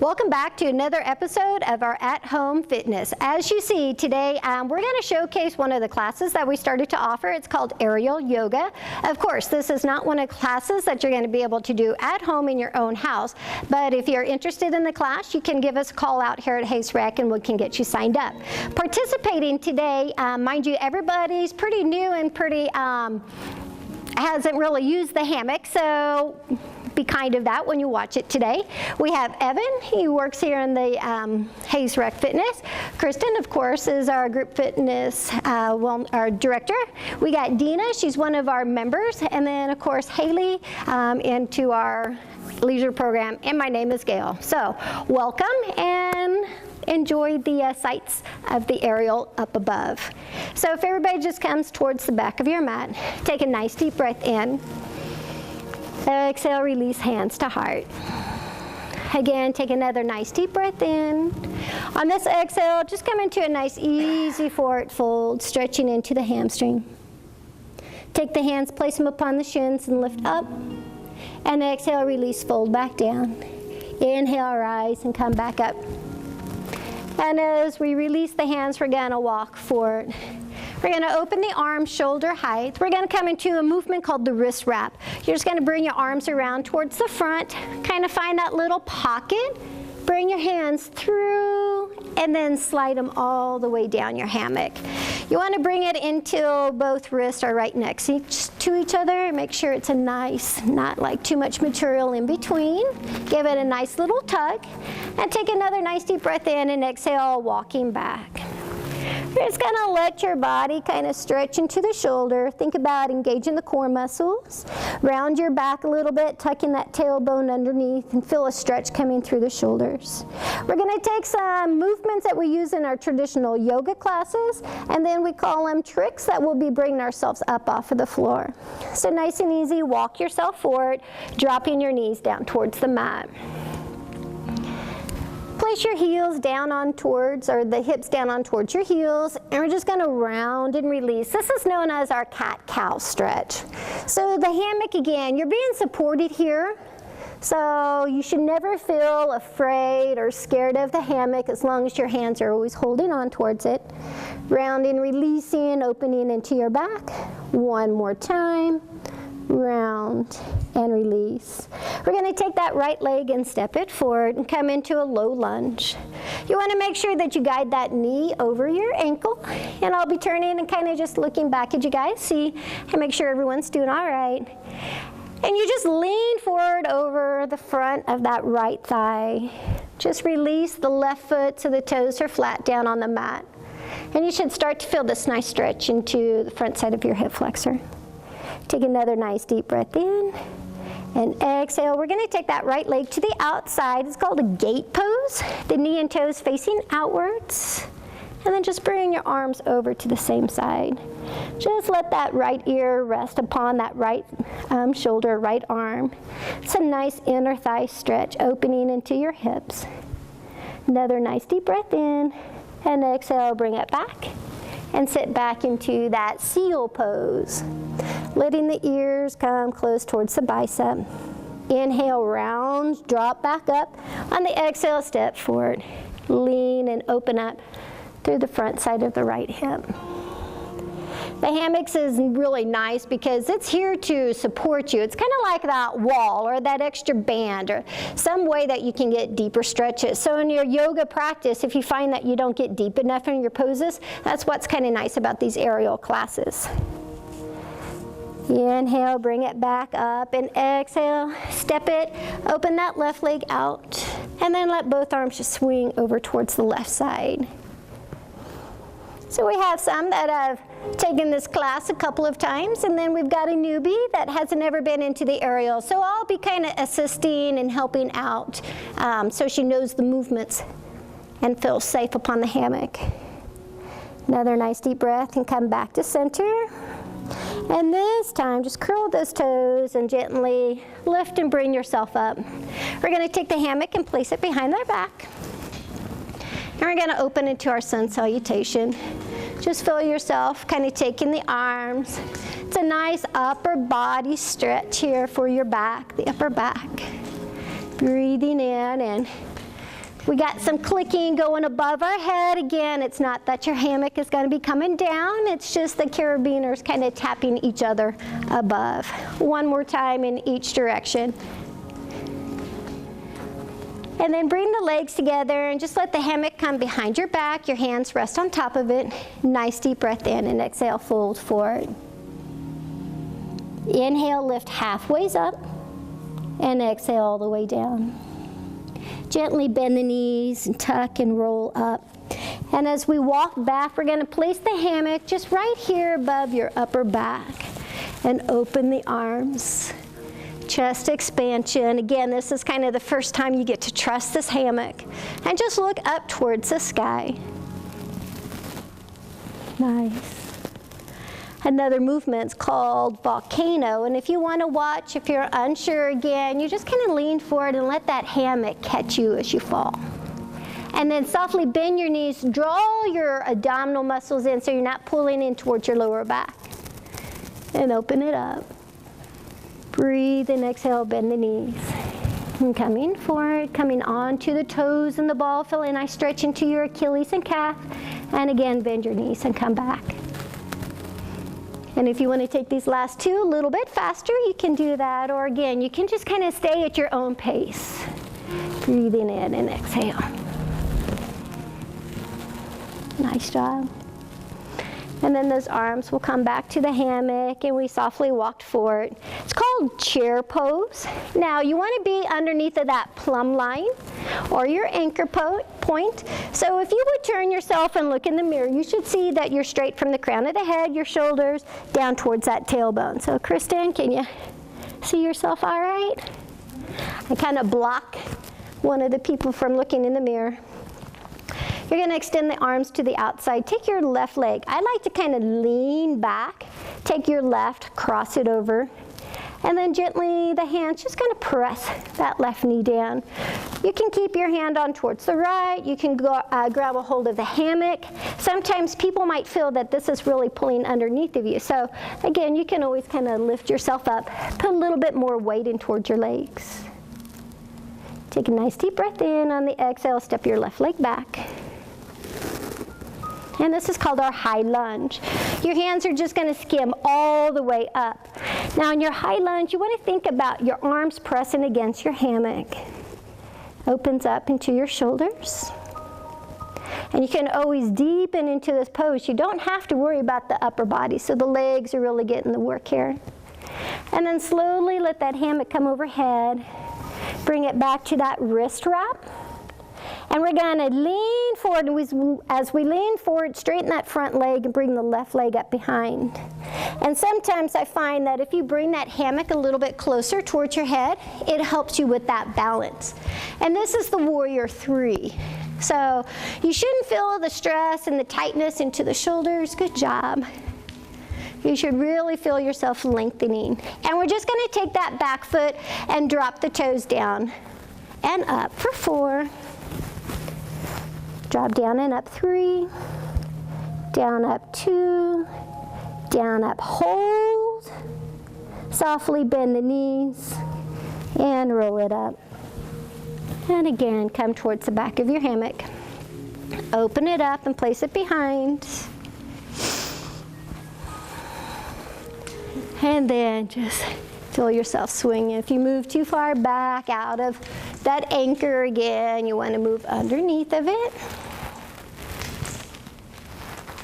Welcome back to another episode of our at-home fitness. As you see today, we're going to showcase one of the classes that we started to offer. It's called aerial yoga. Of course, this is not one of the classes that you're going to be able to do at home in your own house, but if you're interested in the class, you can give us a call out here at Hayes Rec and we can get you signed up. Participating today, mind you, everybody's pretty new and pretty hasn't really used the hammock, so be kind of that when you watch it today. We have Evan, he works here in the Hayes Rec Fitness. Kristen, of course, is our group fitness our director. We got Dina, she's one of our members, and then of course Haley into our leisure program, and my name is Gail. So welcome and enjoy the sights of the aerial up above. So if everybody just comes towards the back of your mat, take a nice deep breath in. Exhale, release hands to heart. Again, take another nice deep breath in. On this exhale, just come into a nice easy forward fold, stretching into the hamstring. Take the hands, place them upon the shins and lift up. And exhale, release, fold back down. Inhale, rise and come back up. And as we release the hands, we're going to walk forward. We're going to open the arms shoulder height. We're going to come into a movement called the wrist wrap. You're just going to bring your arms around towards the front, kind of find that little pocket. Bring your hands through and then slide them all the way down your hammock. You want to bring it until both wrists are right next to each other. Make sure it's a nice, not like too much material in between. Give it a nice little tug and take another nice deep breath in and exhale, walking back. You're just going to let your body kind of stretch into the shoulder. Think about engaging the core muscles. Round your back a little bit, tucking that tailbone underneath, and feel a stretch coming through the shoulders. We're going to take some movements that we use in our traditional yoga classes, and then we call them tricks that we'll be bringing ourselves up off of the floor. So nice and easy, walk yourself forward, dropping your knees down towards the mat. Place your heels down on towards, or the hips down on towards your heels, and we're just going to round and release. This is known as our cat-cow stretch. So the hammock, again, you're being supported here, so you should never feel afraid or scared of the hammock as long as your hands are always holding on towards it. Rounding, releasing, opening into your back. One more time. Round and release. We're going to take that right leg and step it forward and come into a low lunge. You want to make sure that you guide that knee over your ankle, and I'll be turning and kind of just looking back at you guys, see and make sure everyone's doing all right. And you just lean forward over the front of that right thigh. Just release the left foot so the toes are flat down on the mat. And you should start to feel this nice stretch into the front side of your hip flexor. Take another nice deep breath in and exhale. We're going to take that right leg to the outside. It's called a gate pose. The knee and toes facing outwards. And then just bring your arms over to the same side. Just let that right ear rest upon that right shoulder, right arm. It's a nice inner thigh stretch, opening into your hips. Another nice deep breath in and exhale, bring it back. And sit back into that seal pose. Letting the ears come close towards the bicep. Inhale, round, drop back up. On the exhale, step forward. Lean and open up through the front side of the right hip. The hammocks is really nice because it's here to support you. It's kind of like that wall or that extra band or some way that you can get deeper stretches. So in your yoga practice, if you find that you don't get deep enough in your poses, that's what's kind of nice about these aerial classes. Inhale, bring it back up, and exhale, step it, open that left leg out, and then let both arms just swing over towards the left side. So we have some that have taken this class a couple of times, and then we've got a newbie that hasn't ever been into the aerial. So I'll be kind of assisting and helping out so she knows the movements and feels safe upon the hammock. Another nice deep breath and come back to center. And this time, just curl those toes and gently lift and bring yourself up. We're going to take the hammock and place it behind our back. And we're going to open into our sun salutation. Just feel yourself kind of taking the arms. It's a nice upper body stretch here for your back, the upper back. Breathing in and We got some clicking going above our head. Again, it's not that your hammock is going to be coming down. It's just the carabiners kind of tapping each other above. One more time in each direction. And then bring the legs together and just let the hammock come behind your back. Your hands rest on top of it. Nice deep breath in and exhale, fold forward. Inhale, lift halfway up and exhale all the way down. Gently bend the knees and tuck and roll up. And as we walk back, we're going to place the hammock just right here above your upper back and open the arms. Chest expansion. Again, this is kind of the first time you get to trust this hammock. And just look up towards the sky. Nice. Another movement's called Volcano, and if you want to watch, if you're unsure again, you just kind of lean forward and let that hammock catch you as you fall. And then softly bend your knees, draw your abdominal muscles in so you're not pulling in towards your lower back. And open it up. Breathe and exhale, bend the knees. And coming forward, coming onto the toes and the ball, feel a nice stretch into your Achilles and calf. And again, bend your knees and come back. And if you want to take these last two a little bit faster, you can do that. Or again, you can just kind of stay at your own pace. Breathing in and exhale. Nice job. And then those arms will come back to the hammock and we softly walked forward. It's called chair pose. Now you want to be underneath of that plumb line or your anchor point. So if you would turn yourself and look in the mirror, you should see that you're straight from the crown of the head, your shoulders, down towards that tailbone. So Kristen, can you see yourself all right? I kind of block one of the people from looking in the mirror. You're going to extend the arms to the outside. Take your left leg. I like to kind of lean back. Take your left, cross it over. And then gently, the hands, just kind of press that left knee down. You can keep your hand on towards the right. You can go, grab a hold of the hammock. Sometimes people might feel that this is really pulling underneath of you. So again, you can always kind of lift yourself up. Put a little bit more weight in towards your legs. Take a nice deep breath in. On the exhale, step your left leg back. And this is called our high lunge. Your hands are just going to skim all the way up. Now in your high lunge, you want to think about your arms pressing against your hammock. Opens up into your shoulders. And you can always deepen into this pose. You don't have to worry about the upper body, so the legs are really getting the work here. And then slowly let that hammock come overhead. Bring it back to that wrist wrap. And we're going to lean forward, and as we lean forward, straighten that front leg and bring the left leg up behind. And sometimes I find that if you bring that hammock a little bit closer towards your head, it helps you with that balance. And this is the Warrior 3. So you shouldn't feel the stress and the tightness into the shoulders. Good job. You should really feel yourself lengthening. And we're just going to take that back foot and drop the toes down and up for 4. Drop down and up 3, down up 2, down up, hold. Softly bend the knees and roll it up. And again, come towards the back of your hammock. Open it up and place it behind. And then just feel yourself swinging. If you move too far back out of that anchor again, you want to move underneath of it.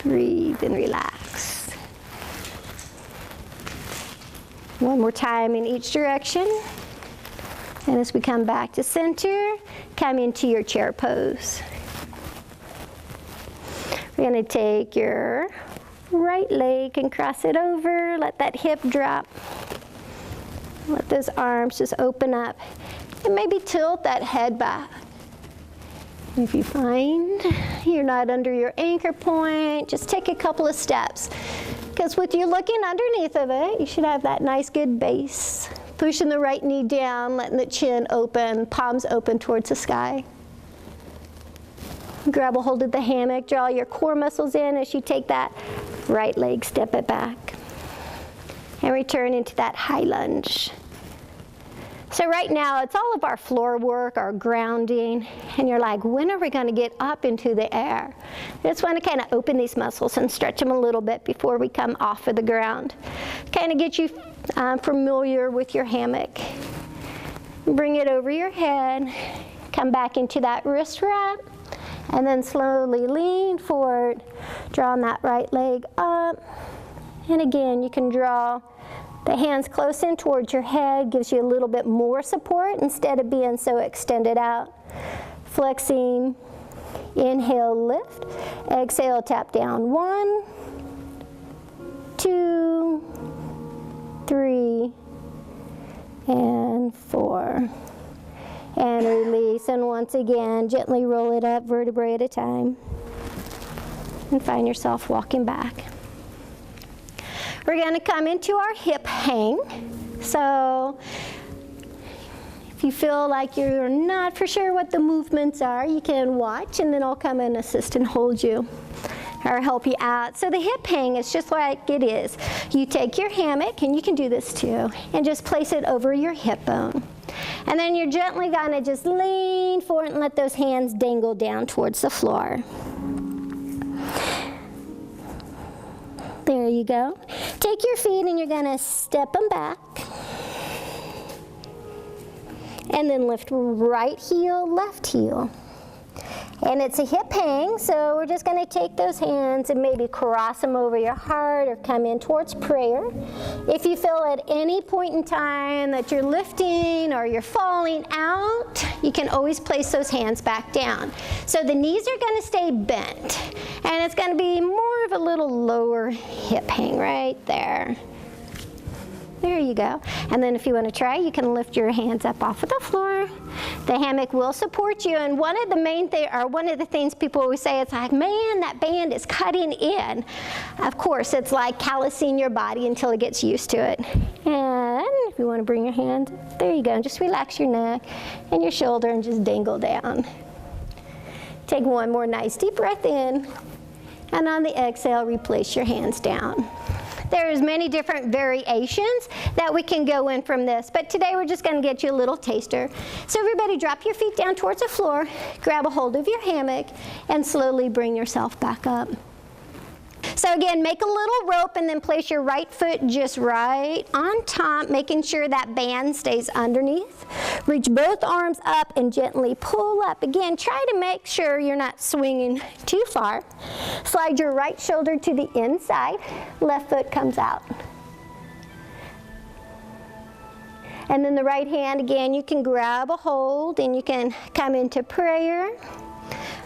Breathe and relax. One more time in each direction. And as we come back to center, come into your chair pose. We're going to take your right leg and cross it over. Let that hip drop. Let those arms just open up. And maybe tilt that head back. If you find you're not under your anchor point, just take a couple of steps. Because with you looking underneath of it, you should have that nice good base. Pushing the right knee down, letting the chin open, palms open towards the sky. Grab a hold of the hammock, draw your core muscles in as you take that right leg, step it back. And return into that high lunge. So right now, it's all of our floor work, our grounding, and you're like, when are we going to get up into the air? You just want to kind of open these muscles and stretch them a little bit before we come off of the ground. Kind of get you familiar with your hammock. Bring it over your head, come back into that wrist wrap, and then slowly lean forward, drawing that right leg up. And again, you can draw the hands close in towards your head, gives you a little bit more support instead of being so extended out. Flexing, inhale, lift. Exhale, tap down. 1, 2, 3, and 4. And release, and once again, gently roll it up, vertebrae at a time. And find yourself walking back. We're going to come into our hip hang. So if you feel like you're not for sure what the movements are, you can watch, and then I'll come and assist and hold you or help you out. So the hip hang is just like it is. You take your hammock, and you can do this too, and just place it over your hip bone. And then you're gently going to just lean forward and let those hands dangle down towards the floor. There you go. Take your feet and you're going to step them back. And then lift right heel, left heel. And it's a hip hang, so we're just going to take those hands and maybe cross them over your heart or come in towards prayer. If you feel at any point in time that you're lifting or you're falling out, you can always place those hands back down. So the knees are going to stay bent, and it's going to be more of a little lower hip hang right there. There you go. And then if you want to try, you can lift your hands up off of the floor. The hammock will support you. And one of the things people always say, it's like, man, that band is cutting in. Of course, it's like callousing your body until it gets used to it. And if you want to bring your hand, there you go. And just relax your neck and your shoulder and just dangle down. Take one more nice deep breath in. And on the exhale, replace your hands down. There's many different variations that we can go in from this, but today we're just going to get you a little taster. So everybody drop your feet down towards the floor, grab a hold of your hammock, and slowly bring yourself back up. So again, make a little rope and then place your right foot just right on top, making sure that band stays underneath. Reach both arms up and gently pull up. Again, try to make sure you're not swinging too far. Slide your right shoulder to the inside. Left foot comes out. And then the right hand, again, you can grab a hold and you can come into prayer.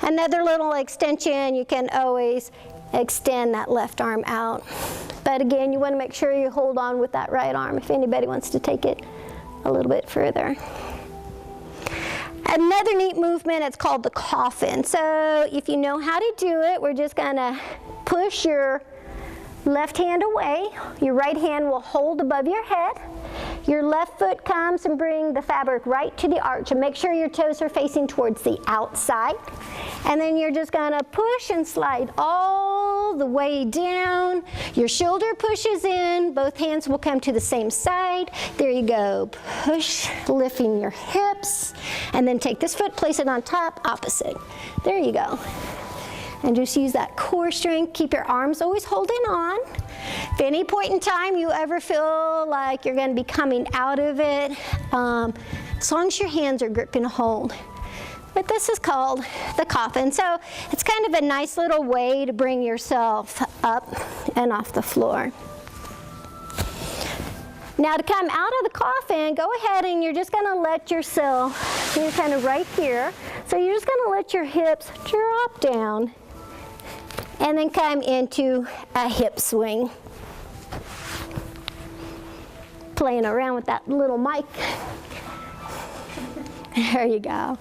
Another little extension, you can always extend that left arm out. But again, you want to make sure you hold on with that right arm if anybody wants to take it a little bit further. Another neat movement, it's called the coffin. So if you know how to do it, we're just going to push your left hand away. Your right hand will hold above your head. Your left foot comes and bring the fabric right to the arch, and make sure your toes are facing towards the outside. And then you're just going to push and slide all the way down. Your shoulder pushes in. Both hands will come to the same side. There you go. Push, lifting your hips. And then take this foot, place it on top, opposite. There you go. And just use that core strength. Keep your arms always holding on. If any point in time you ever feel like you're going to be coming out of it, as long as your hands are gripping a hold. But this is called the coffin. So it's kind of a nice little way to bring yourself up and off the floor. Now to come out of the coffin, go ahead and you're just going to let yourself, you're kind of right here. So you're just going to let your hips drop down and then come into a hip swing. Playing around with that little mic. There you go.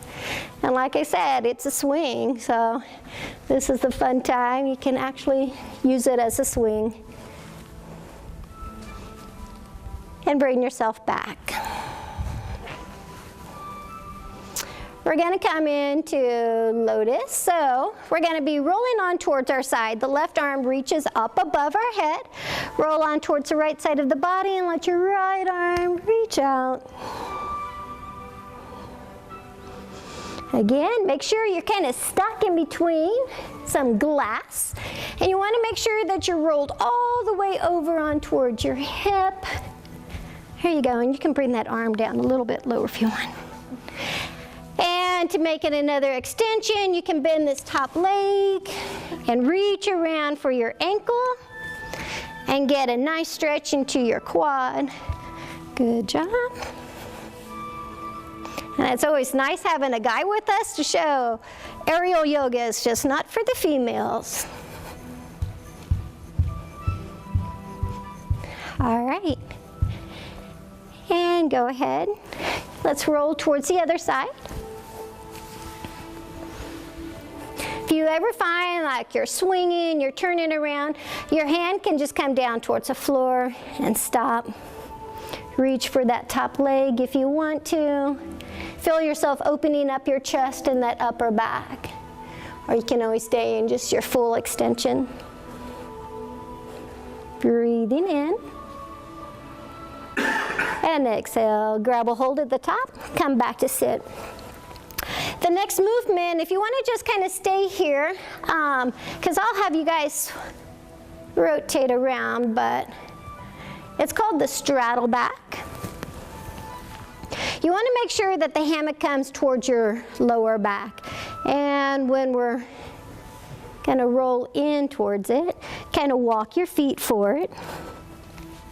And like I said, it's a swing, so this is the fun time. You can actually use it as a swing. And bring yourself back. We're going to come into Lotus. So we're going to be rolling on towards our side. The left arm reaches up above our head. Roll on towards the right side of the body and let your right arm reach out. Again, make sure you're kind of stuck in between some glass. And you want to make sure that you're rolled all the way over on towards your hip. Here you go, and you can bring that arm down a little bit lower if you want. And to make it another extension, you can bend this top leg and reach around for your ankle and get a nice stretch into your quad. Good job. And it's always nice having a guy with us to show aerial yoga is just not for the females. All right. And go ahead. Let's roll towards the other side. If you ever find like you're swinging, you're turning around, your hand can just come down towards the floor and stop. Reach for that top leg if you want to. Feel yourself opening up your chest and that upper back. Or you can always stay in just your full extension. Breathing in. And exhale, grab a hold at the top, come back to sit. The next movement, if you want to just kind of stay here, because I'll have you guys rotate around, but it's called the straddle back. You want to make sure that the hammock comes towards your lower back. And when we're going to roll in towards it, kind of walk your feet forward.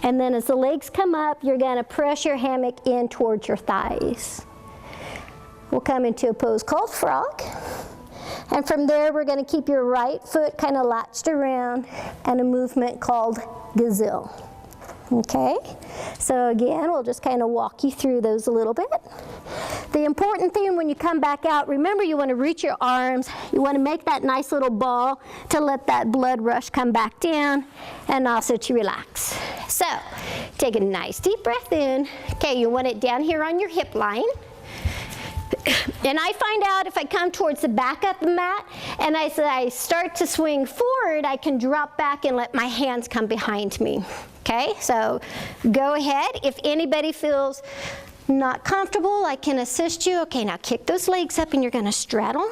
And then as the legs come up, you're going to press your hammock in towards your thighs. We'll come into a pose called frog. And from there, we're going to keep your right foot kind of latched around and a movement called Gazelle. Okay? So again, we'll just kind of walk you through those a little bit. The important thing when you come back out, remember you want to reach your arms. You want to make that nice little ball to let that blood rush come back down and also to relax. So, take a nice deep breath in. Okay, you want it down here on your hip line. And I find out if I come towards the back of the mat and as I start to swing forward, I can drop back and let my hands come behind me. Okay, so go ahead. If anybody feels not comfortable, I can assist you. Okay, now kick those legs up and you're going to straddle.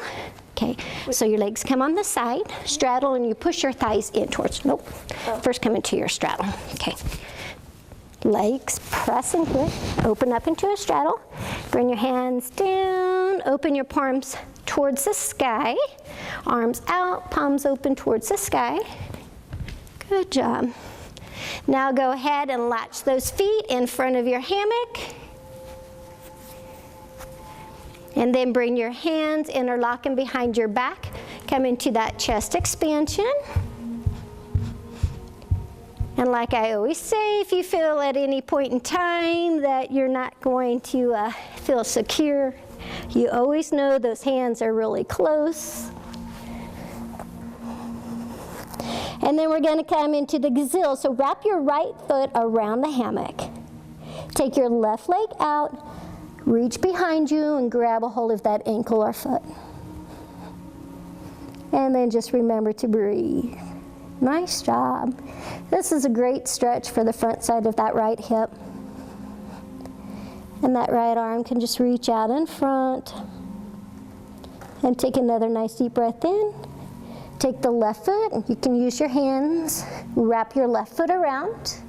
Okay, so your legs come on the side, straddle, and you push your thighs in towards, nope. First come into your straddle. Okay. Legs press and good. Open up into a straddle. Bring your hands down. Open your palms towards the sky. Arms out, palms open towards the sky. Good job. Now go ahead and latch those feet in front of your hammock. And then bring your hands, interlock them behind your back. Come into that chest expansion. And like I always say, if you feel at any point in time that you're not going to feel secure, you always know those hands are really close. And then we're going to come into the Gazelle. So wrap your right foot around the hammock. Take your left leg out, reach behind you and grab a hold of that ankle or foot. And then just remember to breathe. Nice job. This is a great stretch for the front side of that right hip. And that right arm can just reach out in front. And take another nice deep breath in. Take the left foot, and you can use your hands. Wrap your left foot around.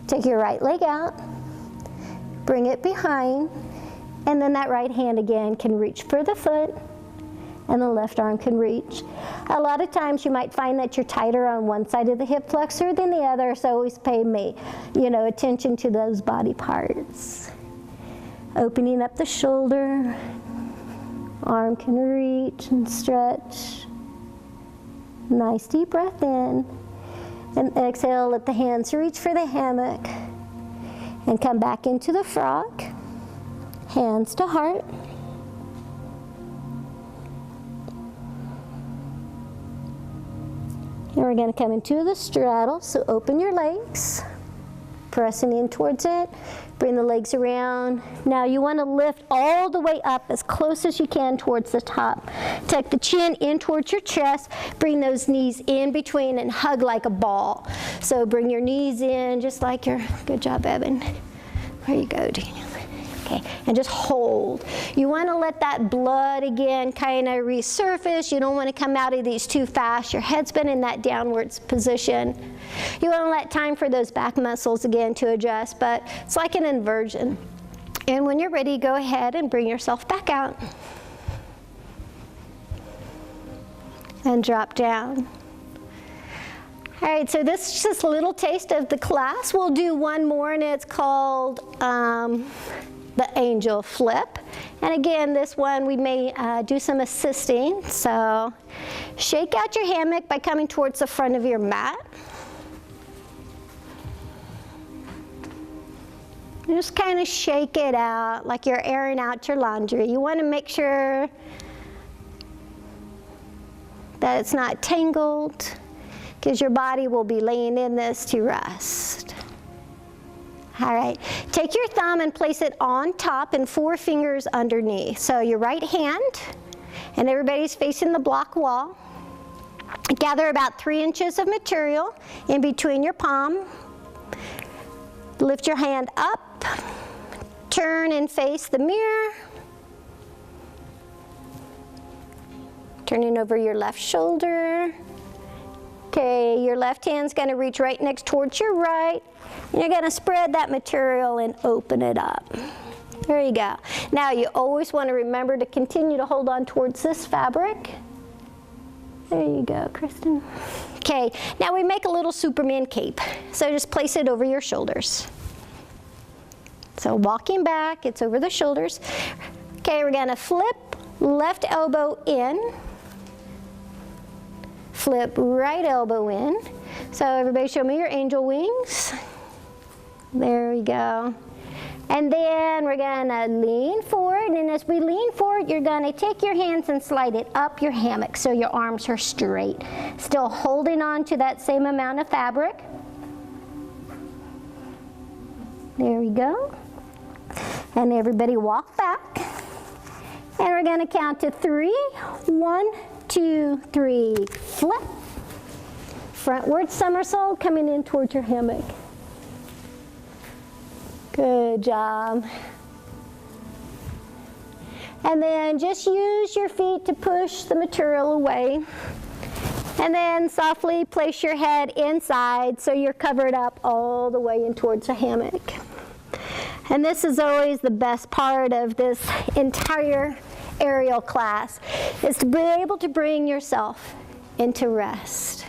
Take your right leg out. Bring it behind. And then that right hand again can reach for the foot. And the left arm can reach. A lot of times you might find that you're tighter on one side of the hip flexor than the other, so always pay attention to those body parts. Opening up the shoulder, arm can reach and stretch. Nice deep breath in. And exhale, let the hands reach for the hammock. And come back into the frog. Hands to heart. And we're going to come into the straddle, so open your legs, pressing in towards it, bring the legs around. Now you want to lift all the way up as close as you can towards the top. Tuck the chin in towards your chest, bring those knees in between and hug like a ball. So bring your knees in just like your, good job Evan. There you go, Daniel. Okay, and just hold. You want to let that blood again kind of resurface. You don't want to come out of these too fast. Your head's been in that downwards position. You want to let time for those back muscles again to adjust, but it's like an inversion. And when you're ready, go ahead and bring yourself back out. And drop down. All right, so this is just a little taste of the class. We'll do one more, and it's called the angel flip. And again, this one we may do some assisting. So shake out your hammock by coming towards the front of your mat. Just kind of shake it out like you're airing out your laundry. You want to make sure that it's not tangled, because your body will be laying in this to rest. All right, take your thumb and place it on top and 4 fingers underneath. So your right hand, and everybody's facing the block wall. Gather about 3 inches of material in between your palm. Lift your hand up, turn and face the mirror. Turning over your left shoulder. Okay, your left hand's gonna reach right next towards your right. And you're gonna spread that material and open it up. There you go. Now you always wanna remember to continue to hold on towards this fabric. There you go, Kristen. Okay, now we make a little Superman cape. So just place it over your shoulders. So walking back, it's over the shoulders. Okay, we're gonna flip left elbow in. Flip right elbow in. So everybody show me your angel wings. There we go. And then we're gonna lean forward, and as we lean forward, you're gonna take your hands and slide it up your hammock so your arms are straight. Still holding on to that same amount of fabric. There we go. And everybody walk back. And we're gonna count to 3. 1, 2, 3, flip. Frontward somersault coming in towards your hammock. Good job. And then just use your feet to push the material away. And then softly place your head inside so you're covered up all the way in towards the hammock. And this is always the best part of this entire aerial class, is to be able to bring yourself into rest.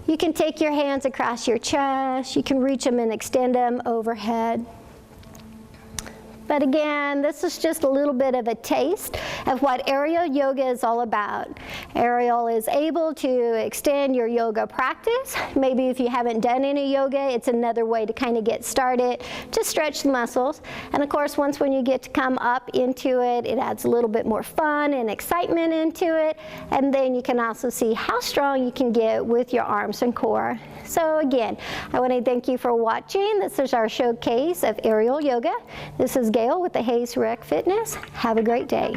You can take your hands across your chest, you can reach them and extend them overhead. But again, this is just a little bit of a taste of what aerial yoga is all about. Aerial is able to extend your yoga practice. Maybe if you haven't done any yoga, it's another way to kind of get started, to stretch the muscles. And of course, when you get to come up into it, it adds a little bit more fun and excitement into it. And then you can also see how strong you can get with your arms and core. So again, I want to thank you for watching. This is our showcase of aerial yoga. This is Gail with the Hayes Rec Fitness. Have a great day.